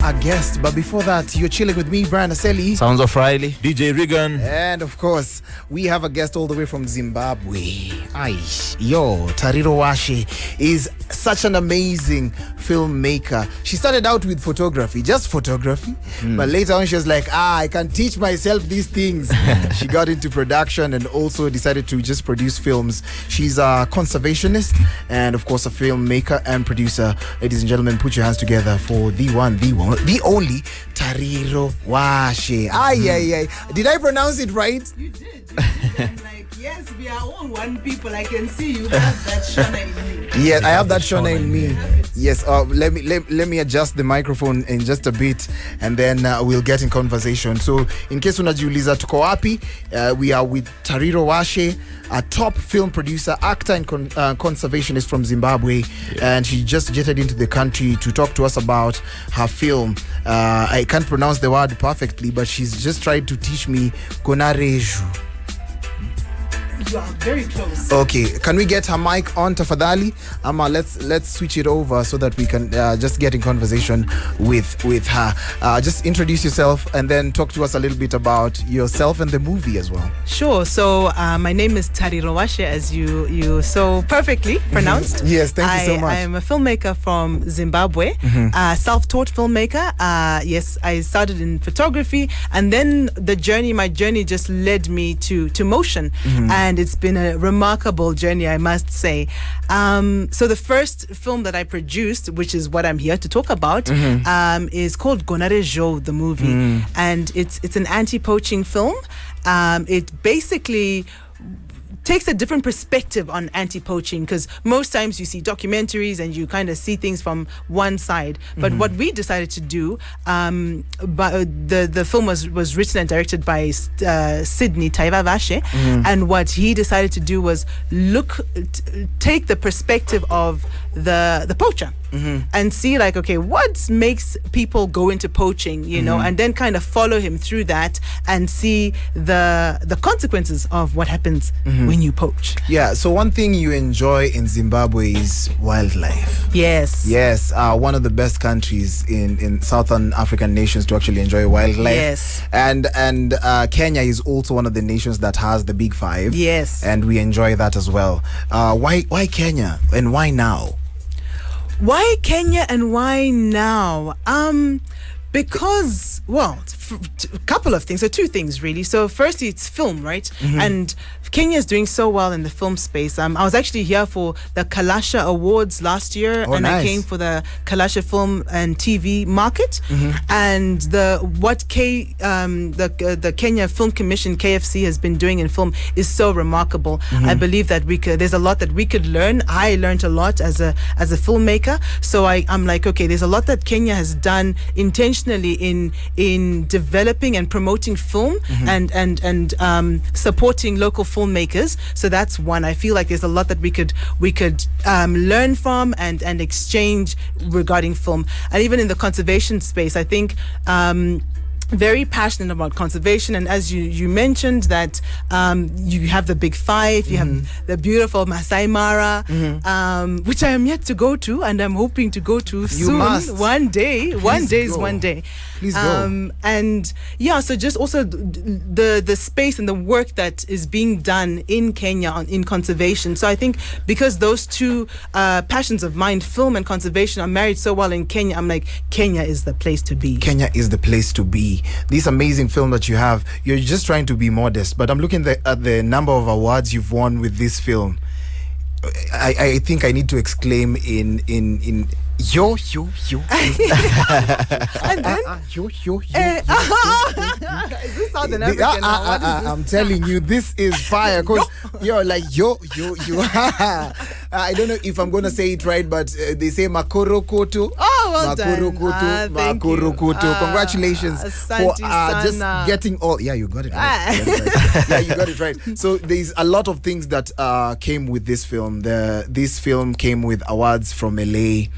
our guest. But before that, you're chilling with me, Brian Aseli. Sounds of Riley. DJ Regan. And of course, we have a guest all the way from Zimbabwe. Tariro Washe is such an amazing filmmaker. She started out with photography, just photography. But later on, she was like, I can teach myself these things. She got into production and also decided to just produce films. She's a conservationist and, of course, a filmmaker and producer. Ladies and gentlemen, put your hands together for the only Tariro Washe. Did I pronounce it right? You did. I'm like, yes, we are all one people. I can see you have that Shona in me. Yes, I have that Shona in me. Yes, let me adjust the microphone in just a bit, and then we'll get in conversation. So, in case unajiuliza tuko wapi, we are with Tariro Washe, a top film producer, actor, and conservationist from Zimbabwe, and she just jetted into the country to talk to us about her film. I can't pronounce the word perfectly, but she's just tried to teach me Gonareju. You are very close. Okay, can we get her mic on, tafadhali? Let's switch it over so that we can just get in conversation with her. Just introduce yourself and then talk to us a little bit about yourself and the movie as well. Sure. So my name is Tariro Washe, as you so perfectly pronounced. Yes, thank you so much. I am a filmmaker from Zimbabwe, self-taught filmmaker. Yes, I started in photography, and then my journey just led me to motion. And it's been a remarkable journey, I must say. So the first film that I produced, which is what I'm here to talk about, is called Gonarejo, the movie. And it's an anti-poaching film. It basically takes a different perspective on anti-poaching, because most times you see documentaries and you kind of see things from one side. But what we decided to do, the film was written and directed by Sydney Taiva Vashe, and what he decided to do was take the perspective of the poacher. And see, like, okay, what makes people go into poaching, and then kind of follow him through that and see the consequences of what happens when you poach. Yeah, so one thing you enjoy in Zimbabwe is wildlife. Yes. Yes, one of the best countries in Southern African nations to actually enjoy wildlife. Yes. And Kenya is also one of the nations that has the Big Five. Yes. And we enjoy that as well. Why Kenya and why now? Why Kenya and why now? Because, well, a couple of things, or two things really. So firstly, it's film, right? And Kenya is doing so well in the film space. I was actually here for the Kalasha Awards last year, and nice. I came for the Kalasha Film and TV Market. And the Kenya Film Commission, KFC, has been doing in film is so remarkable. I believe that there's a lot that we could learn. I learned a lot as a filmmaker. So I'm like, okay, there's a lot that Kenya has done intentionally in developing and promoting film and supporting local filmmakers. So that's one. I feel like there's a lot that we could learn from and exchange regarding film. And even in the conservation space, I think very passionate about conservation, and as you mentioned that you have the Big Five, you have the beautiful Masai Mara, which I am yet to go to, and I'm hoping to go to soon. Must. One day. One day. Please go. And yeah, so just also the space and the work that is being done in Kenya in conservation. So I think because those two passions of mine, film and conservation, are married so well in Kenya, I'm like, Kenya is the place to be. Kenya is the place to be. This amazing film that you have, you're just trying to be modest, but I'm looking at the number of awards you've won with this film. I think I need to exclaim in yo. And then Yo. is this Southern African now? What is this? I'm telling you, this is fire. Cause you're like yo. I don't know if I'm gonna say it right, but they say Makoro Koto. Oh, well Makoro done. Thank you. Makoro Koto. Congratulations for just getting all. Yeah, you got it right. Yeah, you got it right. So there's a lot of things that came with this film. This film came with awards from LA.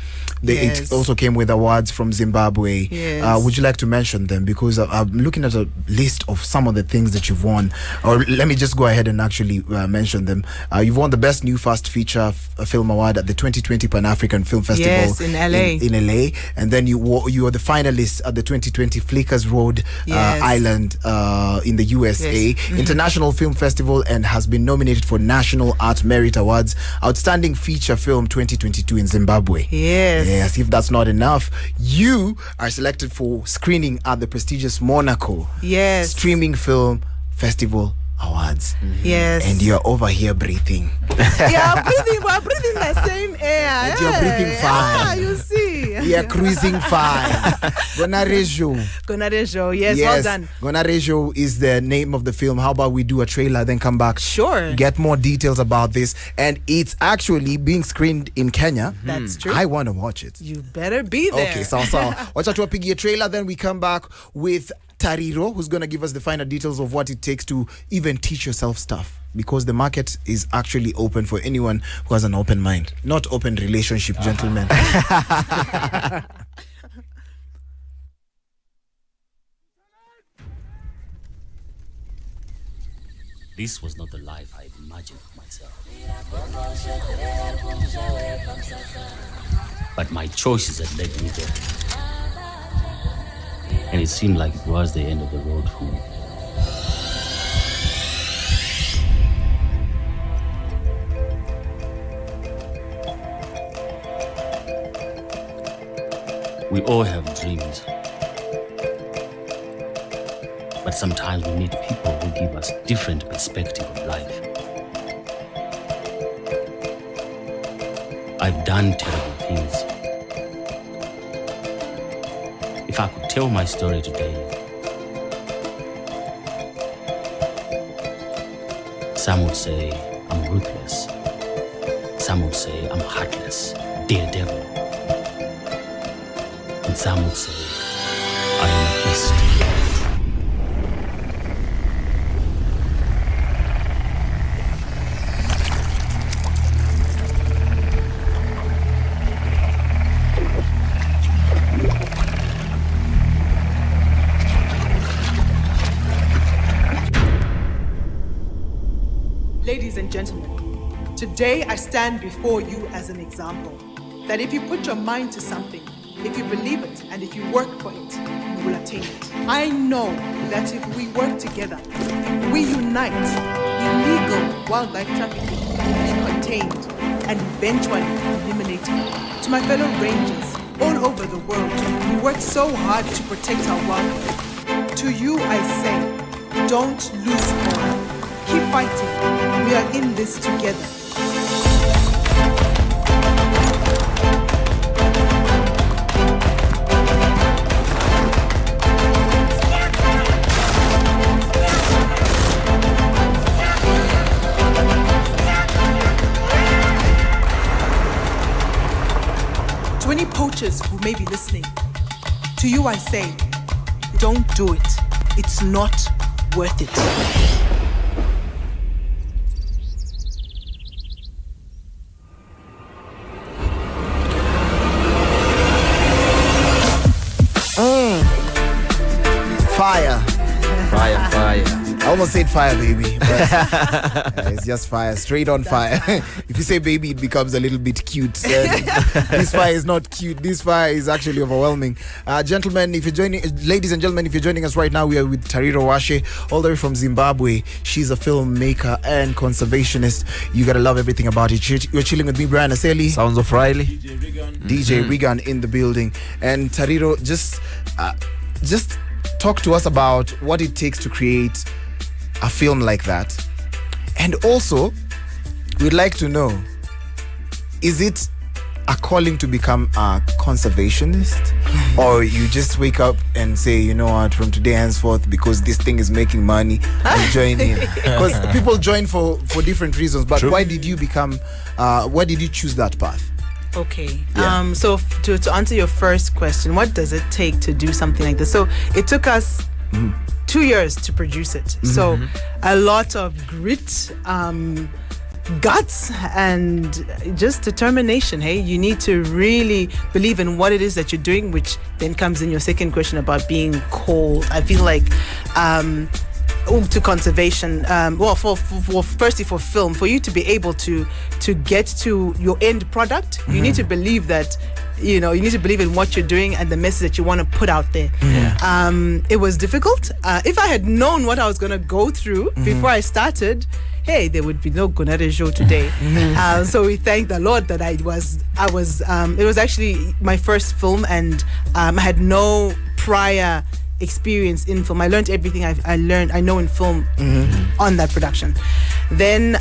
It also came with awards from Zimbabwe. Yes. Would you like to mention them? Because I'm looking at a list of some of the things that you've won. Or let me just go ahead and actually mention them. You've won the Best New Fast Feature Film Award at the 2020 Pan-African Film Festival in LA. In LA. and then you are the finalist at the 2020 Flickers Road Yes. Island in the USA Yes. International Film Festival, and has been nominated for National Art Merit Awards Outstanding Feature Film 2022 in Zimbabwe. Yes. If that's not enough, you are selected for screening at the prestigious Monaco Yes. Streaming Film Festival Awards. Yes. And you're over here breathing. Yeah, we're breathing the same air. And you're breathing fine. Yeah, you see. We are cruising fine. Gonarejo. Gonarejo, yes, well done. Gonarejo is the name of the film. How about we do a trailer, then come back? Sure. Get more details about this. And it's actually being screened in Kenya. That's true. I want to watch it. You better be there. Okay, so watch out to a piggy trailer, then we come back with Tariro, who's going to give us the finer details of what it takes to even teach yourself stuff, because the market is actually open for anyone who has an open mind, not open relationship, gentlemen. This was not the life I had imagined for myself. But my choices had led me there. And it seemed like it was the end of the road for me. We all have dreams. But sometimes we meet people who give us different perspective of life. I've done terrible things. If I could tell my story today, some would say I'm ruthless. Some would say I'm heartless, daredevil. And some would say I am a beast. Ladies and gentlemen, today I stand before you as an example that if you put your mind to something, if you believe it, and if you work for it, you will attain it. I know that if we work together, if we unite, illegal wildlife trafficking will be contained and eventually eliminated. To my fellow rangers all over the world who work so hard to protect our wildlife, to you I say, don't lose hope. Keep fighting. We are in this together. 20 poachers who may be listening. To you I say, don't do it. It's not worth it. Fire. Fire. I almost said fire, baby. But it's just fire, straight on fire. If you say baby, it becomes a little bit cute. This fire is not cute. This fire is actually overwhelming. Gentlemen, if you're joining, ladies and gentlemen, if you're joining us right now, we are with Tariro Washe, all the way from Zimbabwe. She's a filmmaker and conservationist. You gotta love everything about it. You're chilling with me, Brian Aseli. Sounds of Riley. DJ Regan in the building. And Tariro, just talk to us about what it takes to create a film like that. And also, we'd like to know, is it a calling to become a conservationist? Or you just wake up and say, you know what, from today henceforth, because this thing is making money, I'm joining. Because people join for different reasons. But True. why did you choose that path? Okay. Yeah. So to answer your first question, what does it take to do something like this? So it took us 2 years to produce it. So a lot of grit, guts, and just determination. Hey, you need to really believe in what it is that you're doing, which then comes in your second question about being cold. I feel like to conservation. Well, for firstly for film, for you to be able to get to your end product, you need to believe that. You need to believe in what you're doing and the message that you want to put out there. It was difficult. If I had known what I was going to go through before I started, hey, there would be no Gunare show today. So we thank the Lord that it was actually my first film, and I had no prior experience in film. I learned everything I know in film on that production. Then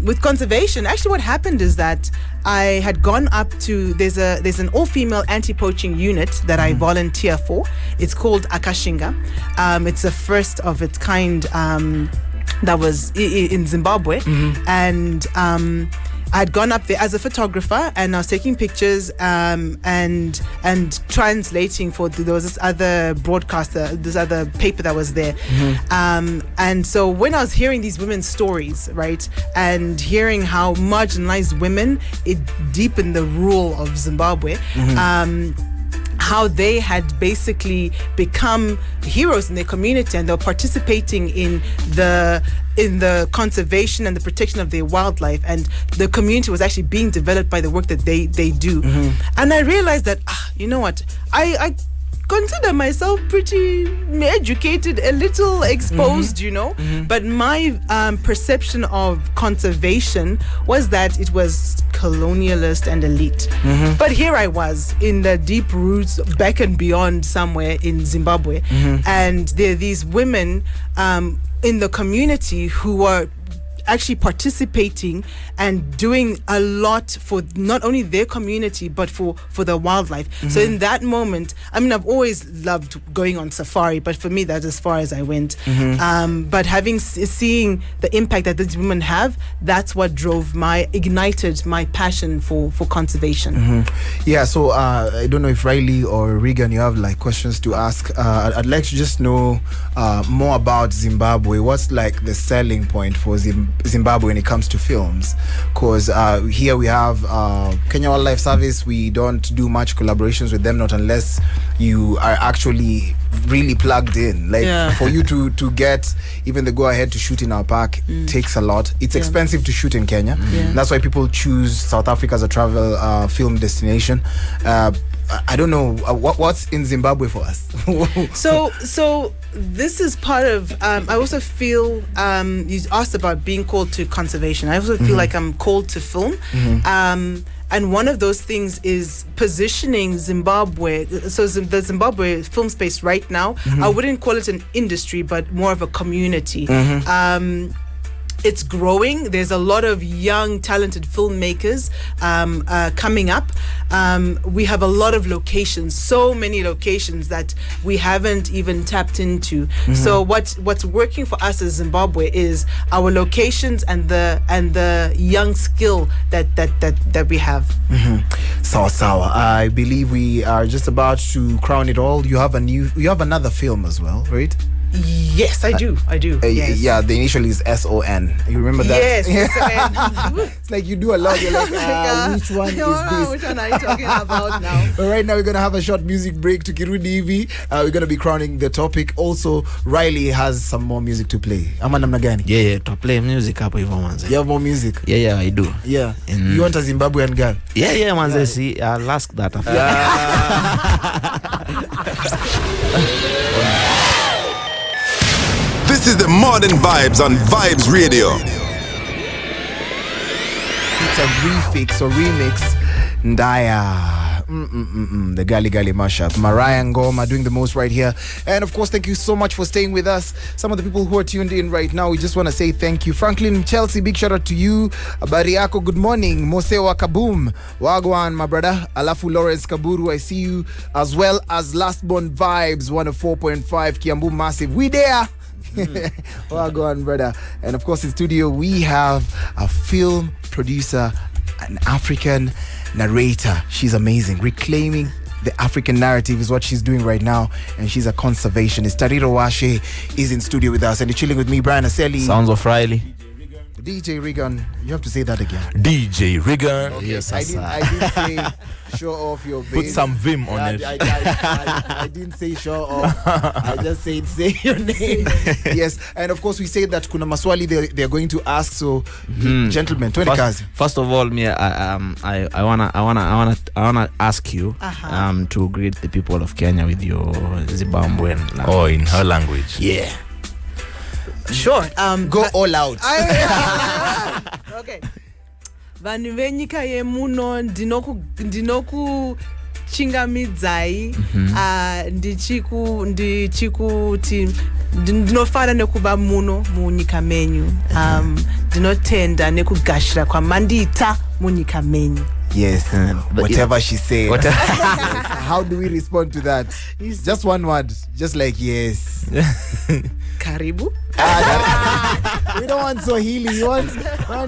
with conservation, actually what happened is that I had gone up to there's an all-female anti-poaching unit that I volunteer for. It's called Akashinga. It's the first of its kind that was in Zimbabwe, and I had gone up there as a photographer, and I was taking pictures and translating for there was this other broadcaster, this other paper that was there. And so when I was hearing these women's stories, right, and hearing how marginalized women deep in the rural of Zimbabwe, how they had basically become heroes in their community, and they were participating in the conservation and the protection of their wildlife, and the community was actually being developed by the work that they do. And I realized that you know what, I consider myself pretty educated, a little exposed, but my perception of conservation was that it was colonialist and elite. But here I was in the deep roots, back and beyond, somewhere in Zimbabwe, and there are these women in the community who are actually participating and doing a lot for not only their community but for the wildlife. So in that moment, I mean, I've always loved going on safari, but for me that's as far as I went. But seeing the impact that these women have, that's what ignited my passion for conservation. Yeah, so I don't know if Riley or Regan, you have like questions to ask. I'd like to just know more about Zimbabwe. What's like the selling point for Zimbabwe when it comes to films? Because here we have Kenya Wildlife Service. We don't do much collaborations with them, not unless you are actually really plugged in. Like for you to get even the go ahead to shoot in our park takes a lot. It's expensive to shoot in Kenya. That's why people choose South Africa as a travel film destination. I don't know what's in Zimbabwe for us. So this is part of I also feel you asked about being called to conservation. I also feel like I'm called to film. And one of those things is positioning Zimbabwe. So the Zimbabwe film space right now, I wouldn't call it an industry, but more of a community. It's growing. There's a lot of young, talented filmmakers coming up. We have a lot of locations, so many locations that we haven't even tapped into. So what's working for us as Zimbabwe is our locations and the young skill that we have. Sawa. I believe we are just about to crown it all. You have another film as well, right? Yes, I do. Yes. Yeah, the initial is SON. You remember that? Yes. It's like you do a lot. You're like, which one is this? Which one are you talking about now? But right now we're gonna have a short music break to Kirudi Ivi. We're gonna be crowning the topic. Also, Riley has some more music to play. Ama namna gani? Yeah, to play music hapo hivyo manze. You have more music? Yeah, I do. Yeah. You want a Zimbabwean girl? Yeah, manze. See, I'll ask that after. This is the Modern Vibes on Vibes Radio. It's a refix or remix. Ndaya. The Gali Gali mashup. Mariah Ngoma doing the most right here. And of course, thank you so much for staying with us. Some of the people who are tuned in right now, we just want to say thank you. Franklin Chelsea, big shout out to you. Bariako, good morning. Mosewa Kaboom. Wagwan, my brother. Alafu Lawrence Kaburu, I see you. As well as Lastborn Vibes, 104.5 Kiambu Massive. We there. Well, go on, brother. And of course, in studio, we have a film producer, an African narrator. She's amazing. Reclaiming the African narrative is what she's doing right now. And she's a conservationist. Tariro Washe is in studio with us. And you're chilling with me, Brian Aseli. Sounds of Riley. DJ Regan, you have to say that again. DJ Regan. Okay, Yes, I sir. didn't say show off your bass. Put some vim on it. I didn't say show off. I just said say your name. Yes, and of course we say that kuna maswali they're going to ask. So, gentlemen, 20 kazi. First of all, me, I wanna ask you to greet the people of Kenya with your Zimbabwean language. Oh, in her language. Yeah. Sure. Go all out. Okay. Vanhu venyika yemuno ndinoku chingamidzai ndichikuti ndinofara nekuva muno munyika menyu ndinotenda nekugashira kwamandita munyika menyu. Yes, whatever she said. How do we respond to that? Just one word, just like yes. Karibu. We don't want Swahili, we want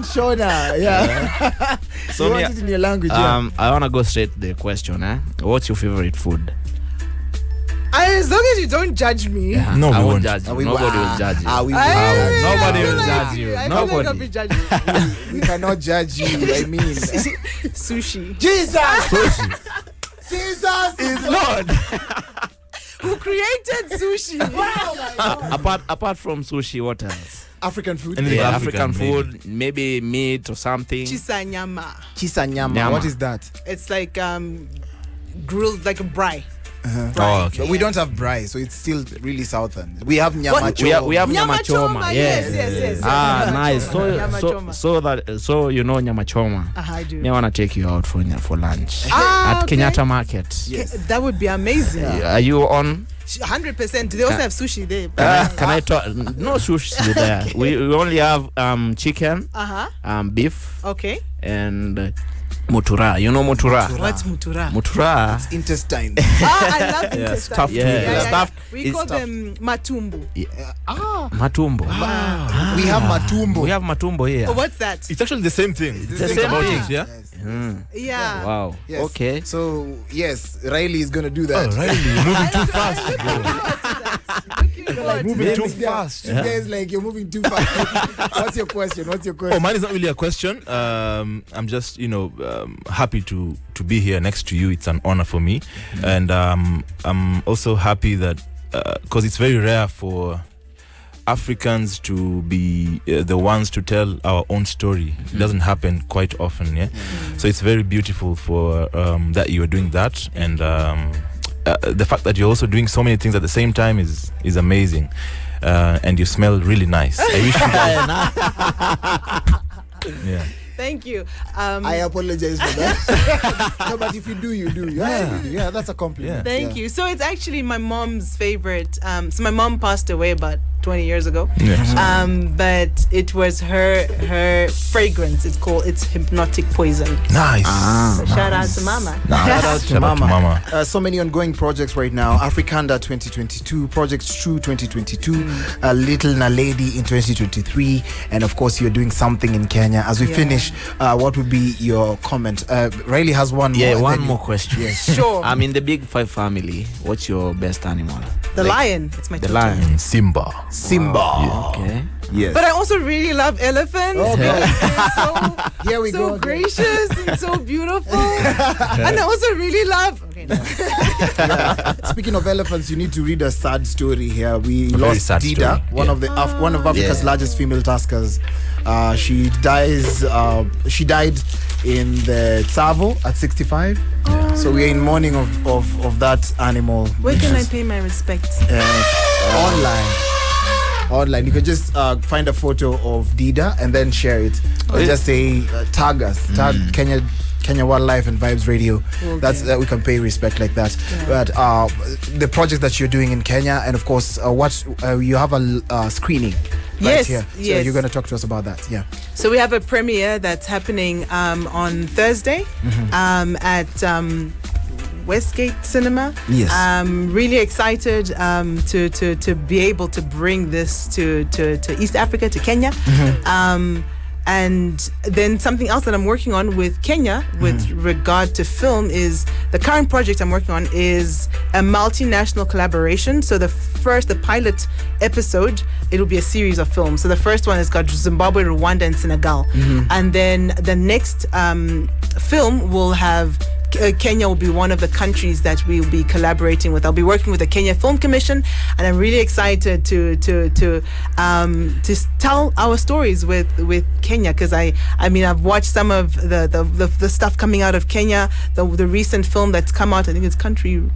Shona. Yeah. So you want it in your language. I wanna go straight to the question. What's your favorite food? As long as you don't judge me. No, I we won't won't. judge you. Nobody will judge you. Nobody will judge you. I feel like I'll be Nobody. judging. We cannot judge you. I mean, Sushi. Jesus is Lord. Who created sushi? Apart from sushi, what else? African food. Anything Yeah, African, food, maybe meat or something. Chisanyama. Chisanyama. Nyama. What is that? It's like grilled like a braai. Oh, okay. But we don't have braai, so it's still really southern. We have nyama We have Nyama nyama choma. choma, Yes. yes. Ah, nice. Nyama choma. So you know nyama choma. I do. I wanna take you out for lunch Ah, at okay. Kenyatta Market. Yes. That would be amazing. Are you on? 100%. They also have sushi there. Can I talk? No sushi there. We only have chicken, beef, Okay. and mutura. You know mutura? What's mutura? Mutura. Intestine. I love intestine. stuffed with- stuffed- We it's call stuffed. them matumbu. Matumbo. We have matumbo. We have matumbo here. Oh, what's that? It's actually the same thing. the same about thing. it, yeah? Yeah. Wow. Yes. Okay. So yes, Riley is gonna do that. Oh, really? You're moving too fast, bro. Moving too fast. You guys like you're moving too fast. What's your question? Oh, mine is not really a question. I'm just, happy to be here next to you. It's an honor for me. And I'm also happy that, because it's very rare for Africans to be the ones to tell our own story. It doesn't happen quite often, yeah? So it's very beautiful for that you are doing that. And the fact that you're also doing so many things at the same time is amazing. And you smell really nice. I wish you guys... Yeah. Thank you. I apologize for that. No, but if you do, you do. Yeah, that's a compliment. Thank you. So it's actually my mom's favorite. So my mom passed away about 20 years ago. Yes. But it was her fragrance. It's hypnotic poison. Nice. So shout out to Mama. Shout out to Shout out to Mama. So many ongoing projects right now. Africanda 2022, Project True 2022, Little Naledi in 2023, and of course you're doing something in Kenya. As we finish, what would be your comment? Riley has one more. Yeah, and one then more question. Sure. I'm in the Big Five family. What's your best animal? The lion. It's my The tutor. lion. Simba. Simba. Okay. Yes. But I also really love elephants. Oh, They're Here we so go. gracious and so beautiful. And I also really love. Okay, no. Speaking of elephants, you need to read a sad story here. We very lost sad Dida, story. one of Africa's largest female tuskers. She died in the Tsavo at 65. So we are in mourning of that animal. Where can I pay my respects? Online. You can just find a photo of Dida and then share it. Or just say tag us, tag Kenya Wildlife and Vibes Radio. Okay. That's we can pay respect like that. But the project that you're doing in Kenya, and of course, you have a screening right Yes, here. So yes. you're going to talk to us about that. Yeah. So we have a premiere that's happening on Thursday at Westgate Cinema. Yes. Really excited to be able to bring this to East Africa, to Kenya. And then something else that I'm working on with Kenya with regard to film is the current project I'm working on is a multinational collaboration. So the pilot episode, it'll be a series of films. So the first one has got Zimbabwe, Rwanda, and Senegal. And then the next film will have Kenya will be one of the countries that we'll be collaborating with. I'll be working with the Kenya Film Commission, and I'm really excited to tell our stories with Kenya, because I mean I've watched some of the stuff coming out of Kenya. The recent film that's come out, I think it's Country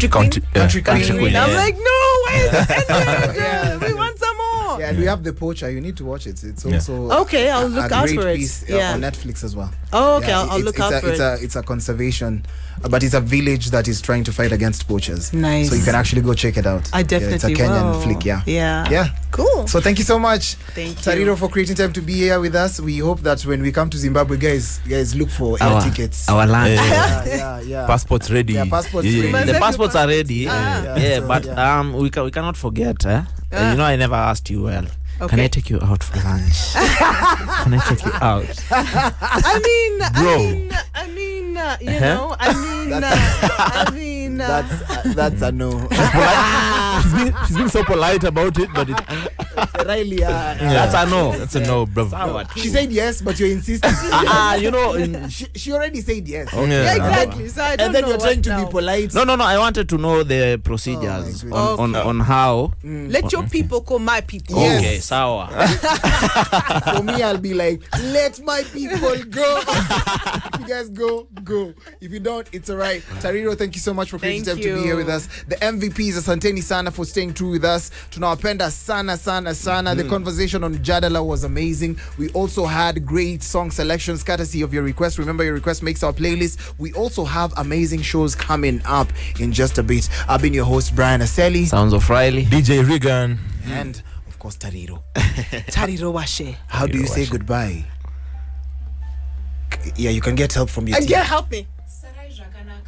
Queen. I'm like, no, where's the we want some more. Yeah, and we have The Poacher. You need to watch it. It's also okay. I'll look out for it. Piece, on Netflix as well. Oh, okay. I'll look out for it. It's a conservation, but it's a village that is trying to fight against poachers. Nice. So you can actually go check it out. I definitely it's a Kenyan will. flick. Yeah. Cool. So thank you so much, Thank you, Tariro, for creating time to be here with us. We hope that when we come to Zimbabwe, guys look for air tickets. Our land. Yeah. Passports ready. Yeah, passports ready. The passports are ready. But so, we cannot forget. I never asked you well. Okay. Can I take you out for lunch? Can I take you out? That's a no. She's been so polite about it, but Riley, That's a no. that's a no, bro. she said yes, but you're insisting. She already said yes. Yeah, exactly. So I don't And then know you're trying to now. be polite. No. I wanted to know the procedures on how. Let your people call my people. Yes. Okay, sawa. For me, I'll be like, let my people go. If you guys go. If you don't, it's alright. Tariro, thank you so much for creating time Thank to be you. here with us. The MVPs, asanteni sana for staying true with us. Tunawapenda sana. The conversation on Jadala was amazing. We also had great song selections courtesy of your request. Remember, your request makes our playlist. We also have amazing shows coming up in just a bit. I've been your host, Brian Aseli. Sounds of Riley. DJ Regan. And, of course, Tariro. Tariro Washe. How do you say goodbye? Yeah, you can get help from your team. Help me.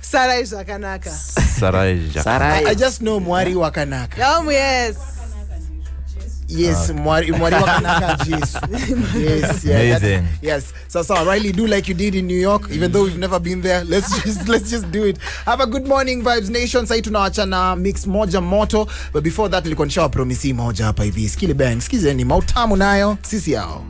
Sarai Jakanaka. Sarai. I just know Mwari Wakanaka. Yes. Yes, Mwari Wakanaka. Yes. Amazing. Yes. So Riley, do like you did in New York, even though we've never been there. Let's just do it. Have a good morning, Vibes Nation. Sai tunaacha na mix moja moto, but before that nilikuwa nishawa promisi moja hapa hivi. Skili bang, skizeni mautamu nayo, sisi yao.